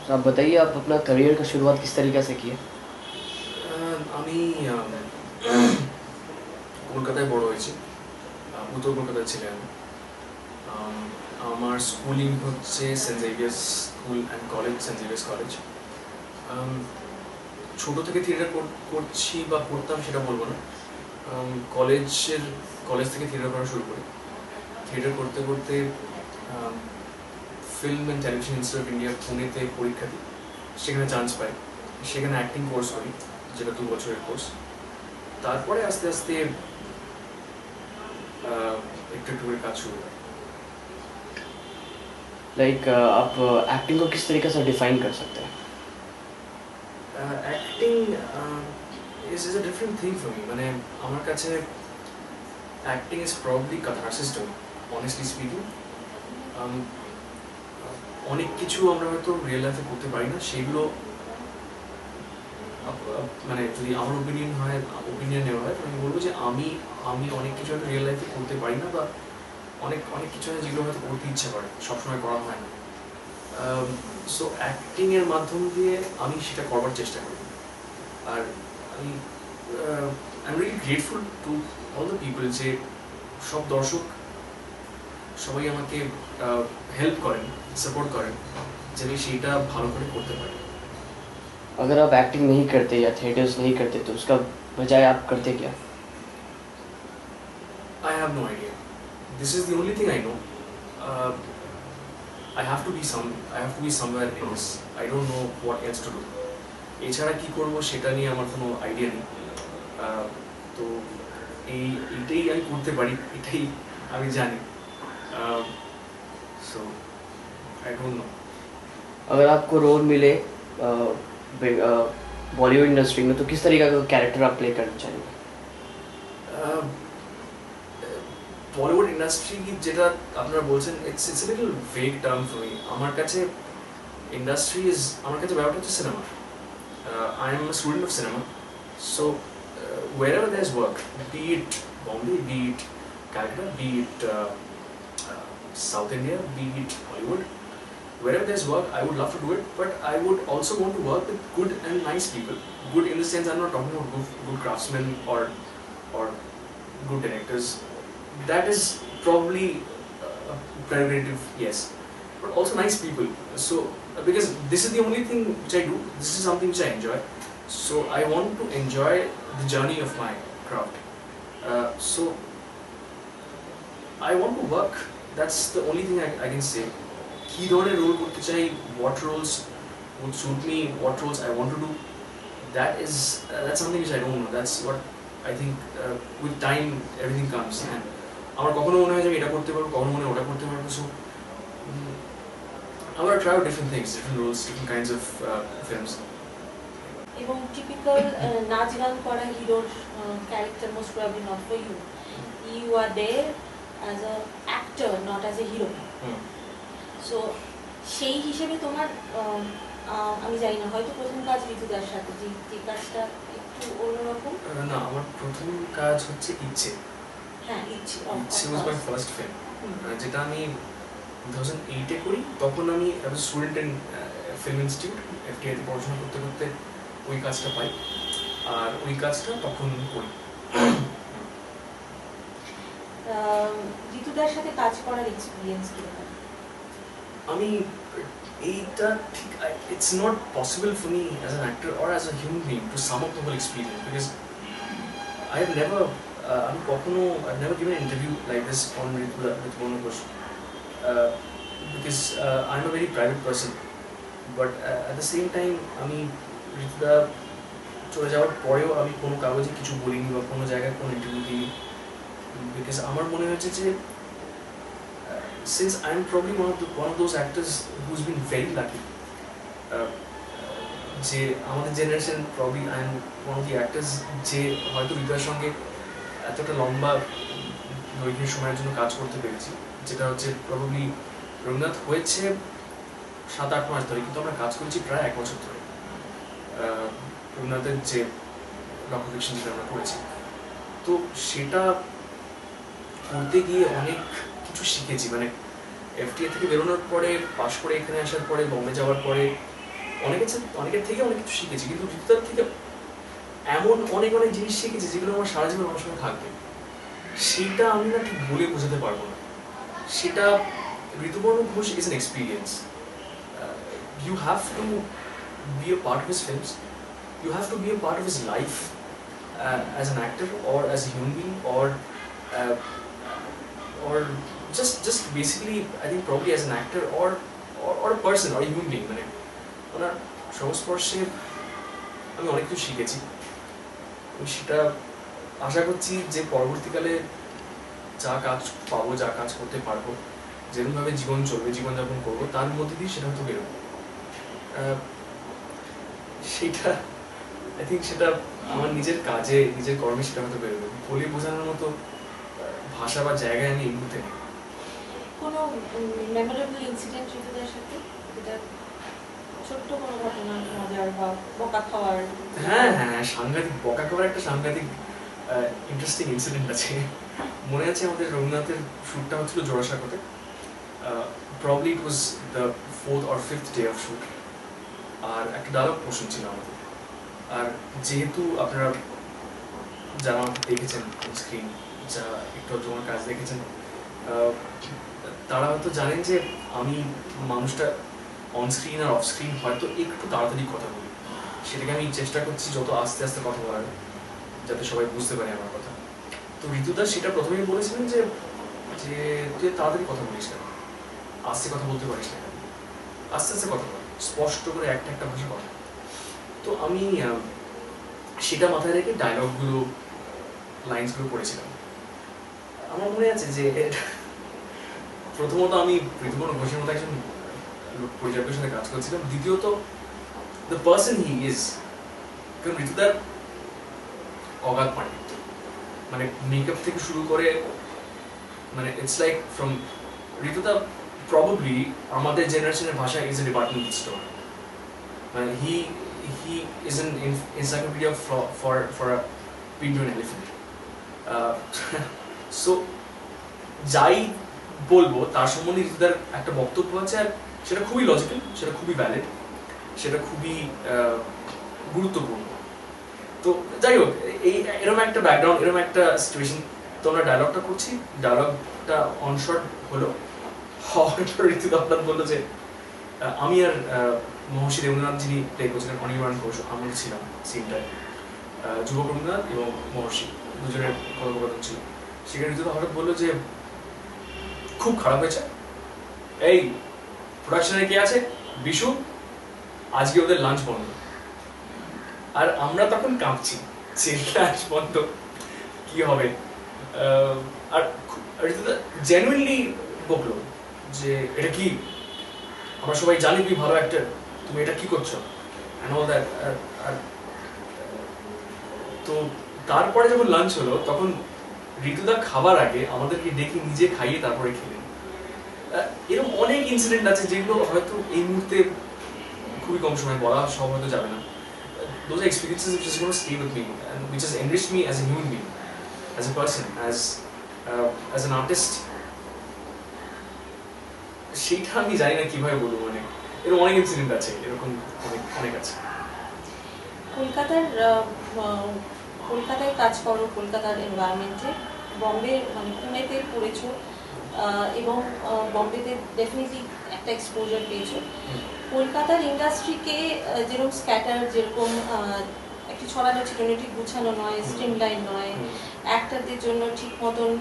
तो आप बताइए, आप अपना करियर का शुरुआत किस तरीके से किए? আমি কলকাতায় বড় হয়েছি, উত্তর কলকাতার ছেলে আমি। আম, আমার স্কুলিং হচ্ছে saint Xavier's school and college, saint Xavier's college. ছোটো থেকে থিয়েটার করছি বা করতাম সেটা বলবো না। কলেজের কলেজ থেকে থিয়েটার করা শুরু করি। থিয়েটার করতে করতে film and television institute of India পুনেতে পরীক্ষা দিই, সেখানে চান্স পাই, সেখানে অ্যাক্টিং কোর্স করি, যেটা 2 বছরের কোর্স। তারপরে আস্তে আস্তে একটু একটু করে কাজ শুরু হয়। लाइक आप एक्टिंग को किस तरीके से डिफाइन कर सकते हैं? Acting is a different thing for me. মানে আমার কাছে acting is probably catharsis to me, honestly speaking. অনেক কিছু আমরা হয়তো রিয়েল লাইফে করতে পারি না, সেগুলো মানে যদি আমার ওপিনিয়ন নেওয়া হয়, আমি বলবো যে আমি আমি অনেক কিছু হয়তো রিয়েল লাইফে করতে পারি না, বা অনেক অনেক কিছু আছে যেগুলো হয়তো করতে ইচ্ছে করে, সবসময় করা হয় না। সো অ্যাক্টিংয়ের মাধ্যম দিয়ে আমি সেটা করবার চেষ্টা করি। আর আমি I am really grateful to all the people, যে সব দর্শক সবাই আমাকে হেল্প করেন, সাপোর্ট করেন, যে আমি সেইটা ভালো করে করতে পারি। अगर आप एक्टिंग नहीं करते या थिएटर्स नहीं करते तो उसका बजाय आप करते क्या? I have no idea. This is the only thing I know. I have to be somewhere else. I don't know what else to do. এছাড়া কি করব সেটা নিয়ে আমার কোনো আইডিয়া নেই। তো এইটাই আমি করতে পারি, এটাই আমি জানি। So I don't know. अगर आपको रोल मिले बॉलीवुड इंडस्ट्री में तो किस तरीके का कैरेक्टर आप प्ले करना चाहेंगे? বলিউড ইন্ডাস্ট্রি যেটা আপনারা বলছেন, it's a little vague term for me. আমার কাছে ইন্ডাস্ট্রি ইজ, আমার কাছে ব্যাপারটা হচ্ছে cinema. I am a student of cinema. So wherever there's work, be it Bombay, be it Calcutta, be it South India, be it Hollywood, wherever there's work, I would love to do it, but I would also want to work with good and nice people. Good in the sense, I'm not talking about good craftsmen or good directors. That is probably a prerogative, yes, but also nice people. So because this is the only thing which I do, this is something which I enjoy, so I want to enjoy the journey of my craft. So I want to work, that's the only thing I can say. কি ধরনের role করতে চাই, what roles would suit me, what roles I want to do, that's something which I don't know. That's what I think with time everything comes. And আমার কখনো মনে হয় যে এটা করতে পারবো, কখনো মনে হয় ওটা করতে পারবো। So I want to try out different things, different roles, different kinds of films. এবং টিপিক্যাল নাচ গান করা হিরোর character most probably not for you. You are there as a actor, not as a hero. So সেই হিসেবে তোমার আমি জানি না, হয়তো প্রথম কাজ ঋতুদার সাথে, যে কাজটা একটু অন্যরকম। না, আমার প্রথম কাজ হচ্ছে ইচ্ছে। হ্যাঁ, ইচ্ছে ওয়াজ মাই ফার্স্ট ফিল্ম, যেটা আমি 2008-এ করি। তখন আমি স্টুডেন্ট ইন ফিল্ম ইনস্টিটিউট, এফটিআইতে পড়াশোনা করতে করতে ওই কাজটা পাই, আর ওই কাজটা তখন করি। ঋতুদার সাথে কাজ করার এক্সপিরিয়েন্স কিরকম? আমি এইটা ঠিক, it's not possible for me as an actor or as a human being to sum up the whole experience, because I have never আমি কখনো I never given interview like this on ঋতুদা with বর্ণ Ghosh, because I am a very private person. But at the same time আমি ঋতুদা চলে যাওয়ার পরেও আমি কোনো কাগজে কিছু বলিনি বা কোনো জায়গায় কোনো ইন্টারভিউ দিইনি, বিকজ আমার মনে হয়েছে যে since I'm probably one of those actors who's been very lucky, যে আমাদের generation probably I am one of the actors যে হয়তো হৃদয়ের সঙ্গে এতটা লম্বা দৈর্ঘ্যের সময়ের জন্য কাজ করতে পেরেছি, যেটা হচ্ছে প্রবলি রবীন্দ্রনাথ হয়েছে 7-8 মাস ধরে, কিন্তু আমরা কাজ করেছি প্রায় 1 বছর ধরে। রবীন্দ্রনাথের যে ডক্টর ফিকশন যেটা আমরা করেছি, তো সেটা করতে গিয়ে অনেক কিছু শিখেছি। মানে এফটিএ থেকে বেরোনোর পরে, পাশ করে এখানে আসার পরে, বম্বে যাওয়ার পরে অনেকের থেকে অনেক কিছু শিখেছি, কিন্তু ঋতুদার থেকে এমন অনেক অনেক জিনিস শিখেছি যেগুলো আমার সারা জীবন আমার সঙ্গে থাকবে। সেটা আমি না ঠিক বলে বোঝাতে পারবো না। সেটা Rituparno Ghosh is an experience. You have to be a part of his films, you have to be a part of his life as an actor or as a human being or just basically I think probably as an actor or a person or a human being, মানে ওনার সংস্পর্শে আমি অনেক কিছু শিখেছি। আমি সেটা আশা করছি যে পরবর্তীকালে যা কাজ পাবো, যা কাজ করতে পারবো, যেরকমভাবে জীবন চলবে, জীবনযাপন করবো, তার মধ্যে দিয়ে সেটা হয়তো বেরোবো। সেটা আই থিঙ্ক সেটা আমার নিজের কাজে, নিজের কর্মে সেটা হয়তো বেরোবে। বলে বোঝানোর মতো ভাষা বা জায়গায় আমি এই মুহূর্তে নেই। কোনো মেমোরেবল ইনসিডেন্ট ঋতুদার সাথে, যেটা ছোট্ট কোনো ঘটনা, মজার বা বকা খাওয়ার? হ্যাঁ হ্যাঁ, সাংঘাতিক বকা খাওয়ার একটা সাংঘাতিক ইন্টারেস্টিং ইনসিডেন্ট আছে। মনে আছে আমাদের রবীন্দ্রনাথের শ্যুটটা হচ্ছিল জোড়াসাঁকোতে। Probably it was the 4th or 5th day of shoot. আর একটা ডায়লগ পোর্শন ছিল আমাদের। আর যেহেতু আপনারা যারা আমাকে দেখেছেন স্ক্রিন, যা একটু তোমার কাজ দেখেছেন, তারা হয়তো জানেন যে আমি মানুষটা অন স্ক্রিন আর অফ স্ক্রিন হয়তো একটু তাড়াতাড়ি কথা বলি। সেটাকে আমি চেষ্টা করছি যত আস্তে আস্তে কথা বলার, যাতে সবাই বুঝতে পারে আমার কথা। তো ঋতুদা সেটা প্রথমেই বলেছিলেন যে যে তুই তাড়াতাড়ি কথা বলিস না, আস্তে কথা বলতে পারিস না, আস্তে আস্তে কথা বল, স্পষ্ট করে একটা একটা ভাষা কথা। তো আমি সেটা মাথায় রেখে ডায়লগগুলো, লাইন্সগুলো পড়েছিলাম। আমার মনে আছে যে প্রথমত আমি ঋতুপর্ণ ঘোষের মতো একজন পরিচালকের সাথে কাজ করছিলাম, দ্বিতীয়ত দ্য পার্সন হি ইজ। কারণ ঋতুদার অগাধ পাণ্ডিত্য, মানে মেকআপ থেকে শুরু করে, মানে ইটস লাইক ফ্রম ঋতুদা প্রবাবলি আমাদের জেনারেশনের ভাষা ইজ এ ডিপার্টমেন্টাল স্টোর। মানে he is an encyclopedia for a Indian elephant. So যাই বলবো তার সম্বন্ধে ঋতুদার একটা বক্তব্য আছে, আর সেটা খুবই লজিক্যাল, সেটা খুবই ভ্যালিড, সেটা খুবই গুরুত্বপূর্ণ। তো যাই হোক, এরকম একটা ব্যাকগ্রাউন্ড, এরকম একটা সিচুয়েশন, তো আমরা ডায়লগটা করছি, ডায়লগটা অনশট হলো, হওয়ার পর ঋতুদা হঠাৎ বললো যে আমি আর মহর্ষি দেবেন্দ্রনাথ যিনি প্লে করছিলেন, অনির্বাণ ঘোষ, আমরা ছিলাম সিনটায়, যুবক রবীন্দ্রনাথ এবং মহর্ষি দুজনের কথোপকথন ছিল। সেখানে ঋতুদা হঠাৎ বললো যে খুব খারাপ হয়েছে, এই প্রোডাকশনে কে আছে, বিশু, আজকে ওদের লাঞ্চ বন্ধ। আর আমরা তখন কাঁপছি যে লাঞ্চ বন্ধ, কি হবে। আর ঋতুদা জেনুইনলি বকলো যে এটা কি, আমরা সবাই জানি তুমি ভালো অ্যাক্টর, তুমি এটা কি করছো, অ্যান্ড অল দ্যাট। আর তো তারপরে যখন লাঞ্চ হলো, তখন ঋতুদা খাবার আগে আমাদেরকে ডেকে নিজে খাইয়ে তারপরে খেলেন। এরকম অনেক ইনসিডেন্ট আছে যেগুলো হয়তো এই মুহূর্তে খুবই কম সময় বলা সব হয়তো যাবে না। Those are experiences which is going to stay with me and which has enriched me as a human being, as a person, as an artist. সেটা আমি জানি না কিভাবে বলবো, মানে এরকম অনেক ইনসিডেন্ট আছে, এরকম অনেক আছে। কলকাতায় কাজ করো, কলকাতার এনভায়রনমেন্টে, বম্বে মানে পুনেতে পড়েছো, এবং বম্বেতে ডেফিনেটলি একটা এক্সপোজার পেয়েছো। কলকাতার ইন্ডাস্ট্রিকে যেরকম স্ক্যাটার, যেরকম একটি ছড়ানো ছিটানো, ঠিক গুছানো নয়, স্ট্রিমলাইন নয়, অ্যাক্টরদের জন্য ঠিক মতন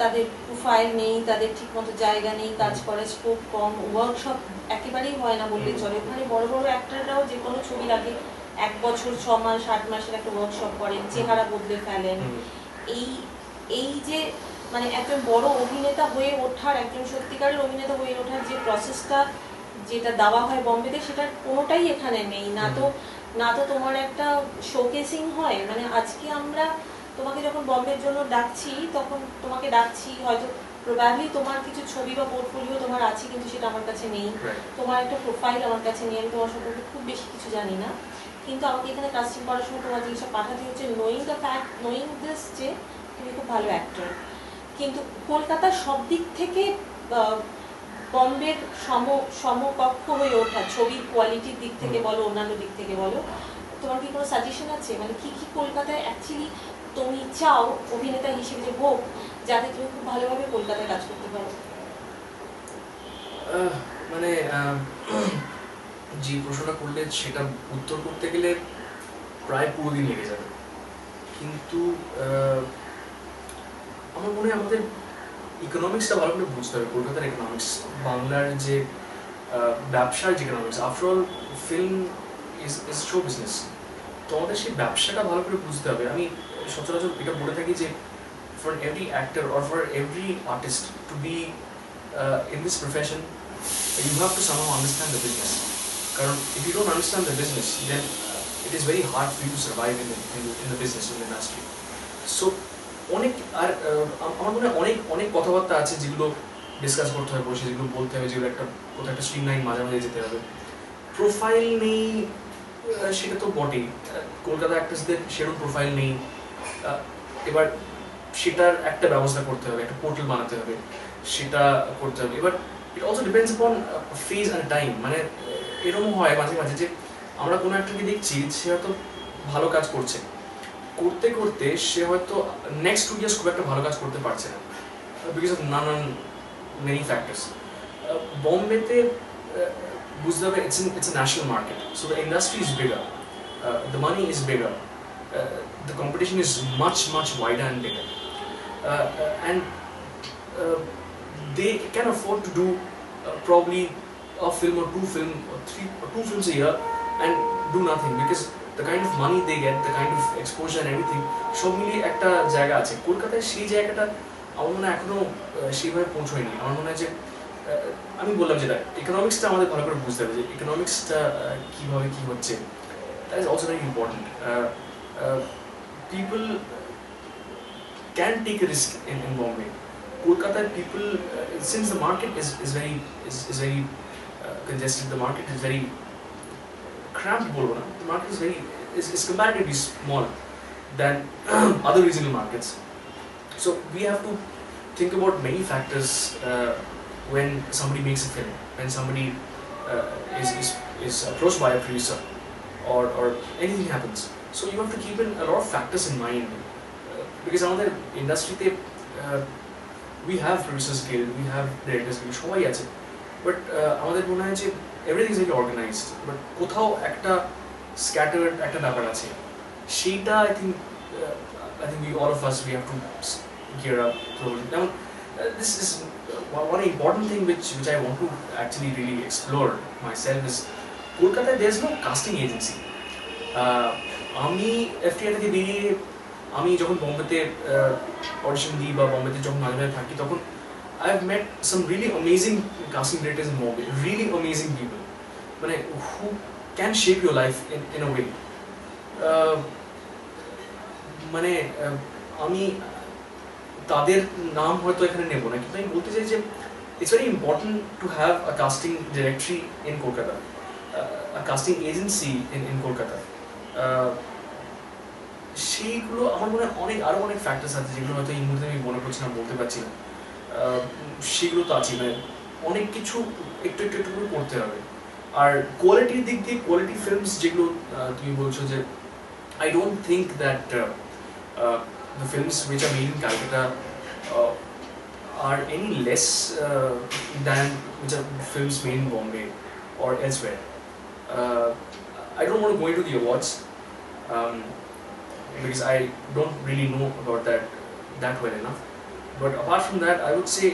তাদের প্রোফাইল নেই, তাদের ঠিক মতো জায়গা নেই, কাজ করার স্কোপ কম, ওয়ার্কশপ একেবারেই হয় না বললে চলে। ওখানে বড় বড় অ্যাক্টররাও যে কোনো ছবির আগে 1 বছর 6 মাস 8 মাসের একটা ওয়ার্কশপ করেন, চেহারা বদলে ফেলেন। এই যে মানে একজন বড় অভিনেতা হয়ে ওঠার, একজন সত্যিকারের অভিনেতা হয়ে ওঠার যে প্রসেসটা যেটা দেওয়া হয় বম্বেতে, সেটার কোনোটাই এখানে নেই। না তো তোমার একটা শোকেসিং হয়, মানে আজকে আমরা তোমাকে যখন বম্বের জন্য ডাকছি, তখন তোমাকে ডাকছি হয়তো প্রবাবলি তোমার কিছু ছবি বা পোর্টফোলিও তোমার আছে, কিন্তু সেটা আমার কাছে নেই, তোমার একটা প্রোফাইল আমার কাছে নেই, আমি তোমার সম্পর্কে খুব বেশি কিছু জানি না, কিন্তু আমাকে এখানে কাস্টিং করার সময় তোমার জিনিসটা পাঠাতে হচ্ছে knowing the fact, knowing this যে তুমি খুব ভালো অ্যাক্টর। কিন্তু কলকাতার সব দিক থেকে বম্বের সমকক্ষ হয়ে ওঠা ছবির কোয়ালিটির দিক থেকে বলো অন্যান্য দিক থেকে বলো, তোমার কি কোনো সাজেশন আছে মানে কি কি কলকাতায় অ্যাকচুয়ালি তুমি চাও অভিনেতা হিসেবে যে হোক যাতে তুমি খুব ভালোভাবে কলকাতায় কাজ করতে পারো? মানে যে প্রশ্নটা করলে সেটা উত্তর করতে গেলে প্রায় পুরো দিন লেগে যাবে, কিন্তু আমার মনে হয় আমাদের ইকোনমিক্সটা ভালো করে বুঝতে হবে, কলকাতার ইকোনমিক্স, বাংলার যে ব্যবসার যে economics. After all film is show business, তো আমাদের সেই ব্যবসাটা ভালো করে বুঝতে হবে। আমি সচরাচর এটা বলে থাকি যে for every actor or for every artist to be in this profession you have to somehow understand the business, কারণ if you don't understand the business then it is very hard for you to survive in the business, in the industry. So অনেক আর আমার মনে হয় অনেক কথাবার্তা আছে যেগুলো discuss করতে হবে বসে, যেগুলো বলতে হবে, যেগুলো কোথাও একটা স্ট্রিম লাইন মাঝে মাঝে যেতে হবে। প্রোফাইল নেই সেটা তো বটেই, কলকাতা অ্যাক্টরসদের সেরকম প্রোফাইল নেই, এবার সেটার একটা ব্যবস্থা করতে হবে, একটা পোর্টাল বানাতে হবে, সেটা করতে হবে। এবার it also depends on phase and time, মানে এরকম হয় মাঝে মাঝে যে আমরা কোনো একটাকে দেখছি সে হয়তো ভালো কাজ করছে, করতে করতে সে হয়তো নেক্সট 2 ইয়ার্স খুব একটা ভালো কাজ করতে পারছে না বিকজ অফ নানান মেনি ফ্যাক্টরস। বম্বেতে বুঝতে হবে it's a national market, so the industry is bigger, the money is bigger, the competition is much wider and bigger, and they can afford to do probably a film or 2 films a year and do nothing, because the kind of money they get, the kind of exposure and everything, সব মিলিয়ে একটা জায়গা আছে। কলকাতায় সেই জায়গাটা আমার মনে হয় এখনো সেইভাবে পৌঁছয়নি। আমার মনে হয় যে আমি বললাম যেটা ইকোনমিক্সটা আমাদের ভালো করে বুঝতে হবে, যে ইকোনমিক্সটা কীভাবে কী হচ্ছে, that is also very important. People can take a risk in Bombay. কলকাতায় people, since the market is very congested, the market is very cramped, bolbo na, the market is comparatively small than other regional markets, so we have to think about many factors when somebody makes a film, when somebody is approached by a producer or anything happens. So you have to keep in a lot of factors in mind, because আমাদের ইন্ডাস্ট্রিতে we have producers guild, we have directors guild, সবাই আছে, but আমাদের মনে হয় যে everything is very organised, but কোথাও একটা স্ক্যাটার্ড একটা ব্যাপার আছে, সেইটা I think we all of us we have to gear up thoroughly. Now this is one important thing which I want to actually really explore myself is Kolkata there's no casting agency. আমি FTI থেকে বেরিয়ে আমি যখন বোম্বেতে audition দিই বা বোম্বেতে যখন মাঝে মাঝে থাকি, তখন I have met some really amazing casting directors in Bombay, really amazing people, মানে who can shape your life in a way. মানে আমি তাদের নাম হয়তো এখানে নেব না, কিন্তু আমি বলতে চাই যে it's very important to have a casting directory in Kolkata, a casting agency in Kolkata. সেইগুলো আমার মনে হয় আরও অনেক ফ্যাক্টরস আছে যেগুলো হয়তো এই মুহূর্তে আমি মনে করছি না, বলতে পারছি না, সেগুলো তো আছে, মানে অনেক কিছু একটু করে করতে হবে। আর কোয়ালিটির দিক দিয়ে কোয়ালিটি ফিল্মস যেগুলো তুমি বলছো যে I don't think that the films which are made in Calcutta are any less than which are films made in Bombay or elsewhere. I don't want to go into the awards because I don't really know about that well enough. But apart from that, I would say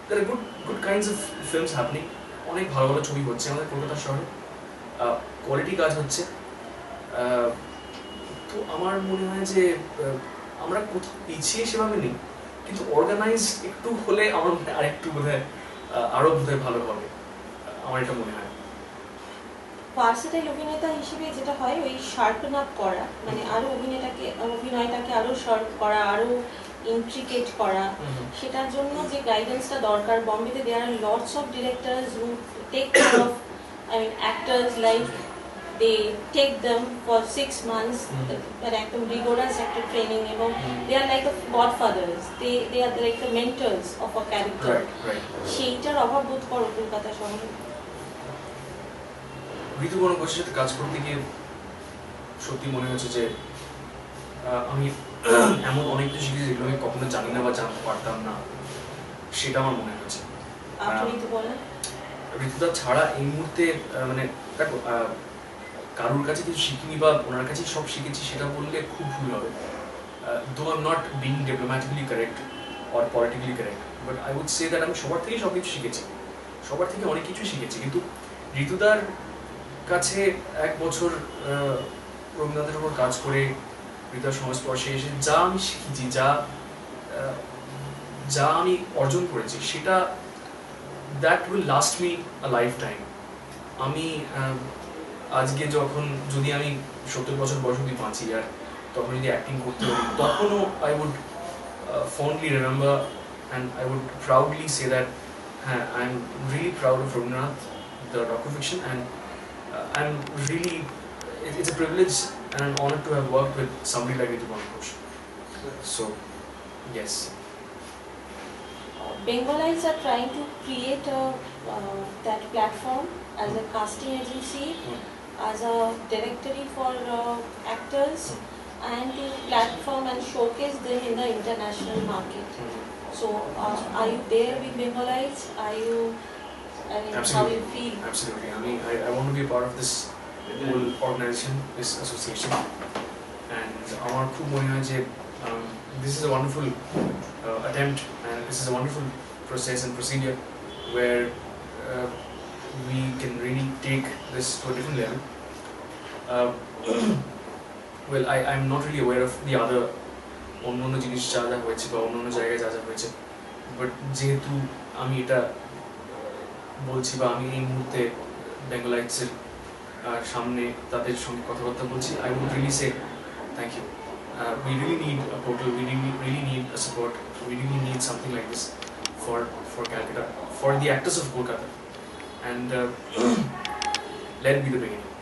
there are good kinds of films happening. অনেক ভালো ভালো ছবি হচ্ছে আমাদের কলকাতা শহরে, quality কাজ হচ্ছে। তো আমার মনে হয় যে আমরা কোথাও পিছিয়ে সেভাবে নেই, কিন্তু অর্গানাইজ একটু হলে আমার মনে হয় আরেকটু বোধহয় আরও বোধহয় ভালো হবে, আমার এটা মনে হয়। ভার্সেটাইল অভিনেতা হিসেবে যেটা হয় ওই শার্পন আপ করা, মানে আরো অভিনয়টাকে আরো শার্প করা, আরো ইন্ট্রিকেট করা, সেটার জন্য যে গাইডেন্সটা দরকার। বম্বেতে there are lots of directors who take care of actors like they take them for 6 months মানে একদম rigorous একটা training এবং they are like the godfathers, they are like the mentors of a character. right. সেইটার অভাব বোধ করো কলকাতা শহরে? ঋতুপর্ণ ঘোষের সাথে কাজ করতে গিয়ে সত্যি মনে হচ্ছে যে আমি এমন অনেক কিছু শিখেছি যেগুলো আমি কখনো জানি না বা জানতে পারতাম না, সেটা আমার মনে হচ্ছে। আপনি ঋতু বলেন। ঋতুদা ছাড়া এই মুহূর্তে মানে দেখো কারোর কাছে কিছু শিখিনি বা ওনার কাছে সব শিখেছি সেটা বললে খুব ভুল হবে। Though I am not being diplomatically correct or politically correct, but I would say that আমি সবার থেকেই সব কিছু শিখেছি, সবার থেকে অনেক কিছু শিখেছি। কিন্তু ঋতুদার কাছে 1 বছর রবীন্দ্রনাথের উপর কাজ করে ঋতুদার সংস্পর্শে এসে যা আমি শিখেছি, যা আমি অর্জন করেছি, সেটা that will last me a life time. আমি আজকে যখন যদি আমি 70 বছর বয়স অবধি বাঁচি আর তখন যদি অ্যাক্টিং করতে পারি, তখনও I would fondly remember and I would proudly say that I'm really proud of Rabindranath, the docu-fiction, and I'm really, it's a privilege and an honor to have worked with somebody like Ritupurna Ghosh. So, yes. Bengalites are trying to create that platform as a casting agency, as a directory for actors, and to platform and showcase them in the international market. So, are you there with Bengalites? Are you, I mean, how you feel? Absolutely. I mean, I want to be a part of this whole organization, this association, and our khub mone hoy je this is a wonderful attempt, and this is a wonderful process and procedure where we can really take this to a different level. Well, I'm not really aware of the other অন্যান্য জিনিস যা যা হয়েছে বা অন্যান্য জায়গায় যা যা হয়েছে, বাট যেহেতু আমি এটা বলছি বা আমি এই মুহূর্তে বেঙ্গলাইটসের সামনে তাদের সঙ্গে কথাবার্তা বলছি, I would really say thank you. We really need a portal, we really need a support, we really need something like this for Calcutta, for the actors of Kolkata, and let it be the beginning.